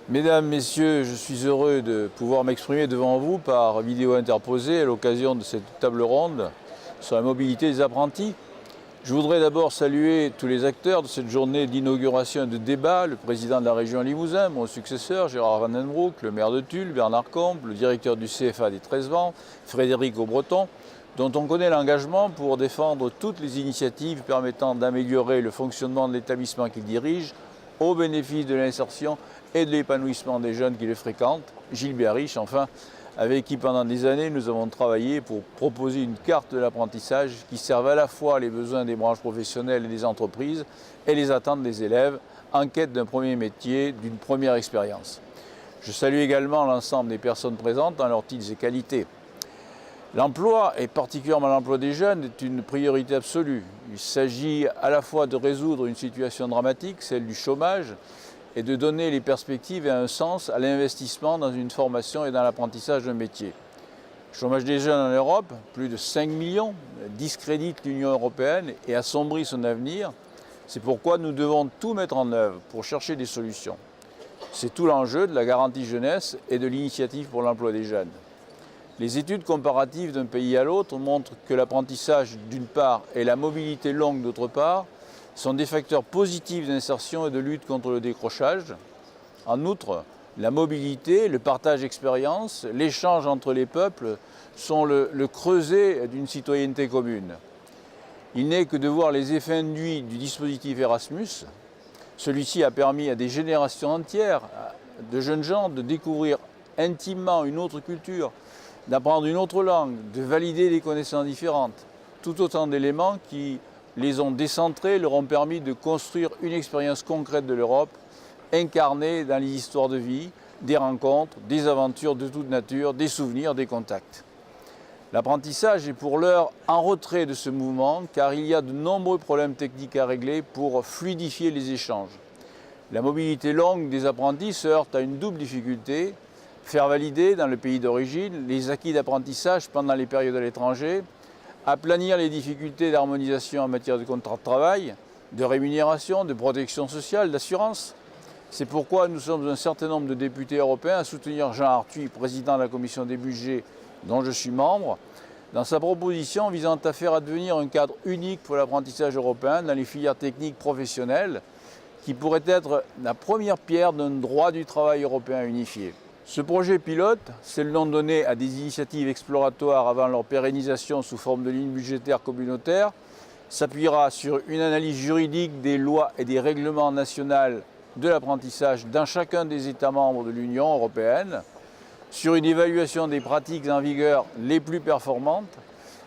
Mesdames, Messieurs, je suis heureux de pouvoir m'exprimer devant vous par vidéo interposée à l'occasion de cette table ronde sur la mobilité des apprentis. Je voudrais d'abord saluer tous les acteurs de cette journée d'inauguration et de débat, le président de la région Limousin, mon successeur Gérard Van den Broek, le maire de Tulle, Bernard Combe, le directeur du CFA des 13 Vents, Frédéric Aubreton, dont on connaît l'engagement pour défendre toutes les initiatives permettant d'améliorer le fonctionnement de l'établissement qu'il dirige au bénéfice de l'insertion et de l'épanouissement des jeunes qui le fréquentent. Gilles Biarriche, enfin, avec qui pendant des années nous avons travaillé pour proposer une carte de l'apprentissage qui serve à la fois les besoins des branches professionnelles et des entreprises et les attentes des élèves en quête d'un premier métier, d'une première expérience. Je salue également l'ensemble des personnes présentes dans leurs titres et qualités. L'emploi, et particulièrement l'emploi des jeunes, est une priorité absolue. Il s'agit à la fois de résoudre une situation dramatique, celle du chômage, et de donner les perspectives et un sens à l'investissement dans une formation et dans l'apprentissage d'un métier. Le chômage des jeunes en Europe, plus de 5 millions, discrédite l'Union européenne et assombrit son avenir. C'est pourquoi nous devons tout mettre en œuvre pour chercher des solutions. C'est tout l'enjeu de la garantie jeunesse et de l'initiative pour l'emploi des jeunes. Les études comparatives d'un pays à l'autre montrent que l'apprentissage d'une part et la mobilité longue d'autre part sont des facteurs positifs d'insertion et de lutte contre le décrochage. En outre, la mobilité, le partage d'expériences, l'échange entre les peuples sont le creuset d'une citoyenneté commune. Il n'est que de voir les effets induits du dispositif Erasmus. Celui-ci a permis à des générations entières de jeunes gens de découvrir intimement une autre culture, d'apprendre une autre langue, de valider des connaissances différentes. Tout autant d'éléments qui les ont décentrés, leur ont permis de construire une expérience concrète de l'Europe, incarnée dans les histoires de vie, des rencontres, des aventures de toute nature, des souvenirs, des contacts. L'apprentissage est pour l'heure en retrait de ce mouvement car il y a de nombreux problèmes techniques à régler pour fluidifier les échanges. La mobilité longue des apprentis se heurte à une double difficulté: faire valider dans le pays d'origine les acquis d'apprentissage pendant les périodes à l'étranger, aplanir les difficultés d'harmonisation en matière de contrat de travail, de rémunération, de protection sociale, d'assurance. C'est pourquoi nous sommes un certain nombre de députés européens à soutenir Jean Arthuis, président de la commission des budgets dont je suis membre, dans sa proposition visant à faire advenir un cadre unique pour l'apprentissage européen dans les filières techniques professionnelles qui pourrait être la première pierre d'un droit du travail européen unifié. Ce projet pilote, c'est le nom donné à des initiatives exploratoires avant leur pérennisation sous forme de lignes budgétaires communautaires, s'appuiera sur une analyse juridique des lois et des règlements nationaux de l'apprentissage dans chacun des États membres de l'Union européenne, sur une évaluation des pratiques en vigueur les plus performantes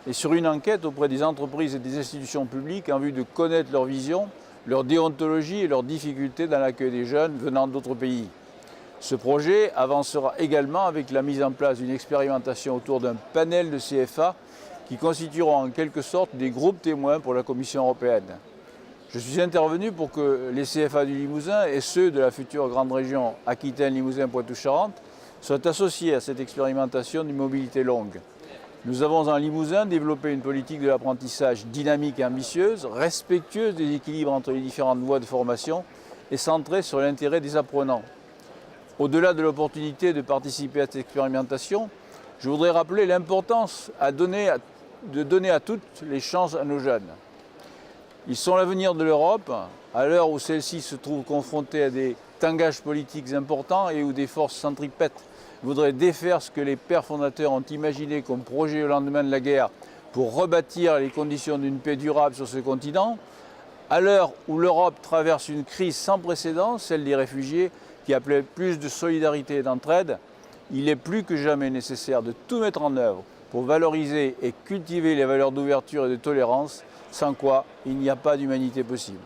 et sur une enquête auprès des entreprises et des institutions publiques en vue de connaître leur vision, leur déontologie et leurs difficultés dans l'accueil des jeunes venant d'autres pays. Ce projet avancera également avec la mise en place d'une expérimentation autour d'un panel de CFA qui constitueront en quelque sorte des groupes témoins pour la Commission européenne. Je suis intervenu pour que les CFA du Limousin et ceux de la future grande région Aquitaine-Limousin-Poitou-Charentes soient associés à cette expérimentation d'une mobilité longue. Nous avons en Limousin développé une politique de l'apprentissage dynamique et ambitieuse, respectueuse des équilibres entre les différentes voies de formation et centrée sur l'intérêt des apprenants. Au-delà de l'opportunité de participer à cette expérimentation, je voudrais rappeler l'importance de donner à toutes les chances à nos jeunes. Ils sont l'avenir de l'Europe, à l'heure où celle-ci se trouve confrontée à des tangages politiques importants et où des forces centripètes voudraient défaire ce que les pères fondateurs ont imaginé comme projet au lendemain de la guerre pour rebâtir les conditions d'une paix durable sur ce continent. À l'heure où l'Europe traverse une crise sans précédent, celle des réfugiés, qui appelait plus de solidarité et d'entraide, il est plus que jamais nécessaire de tout mettre en œuvre pour valoriser et cultiver les valeurs d'ouverture et de tolérance, sans quoi il n'y a pas d'humanité possible.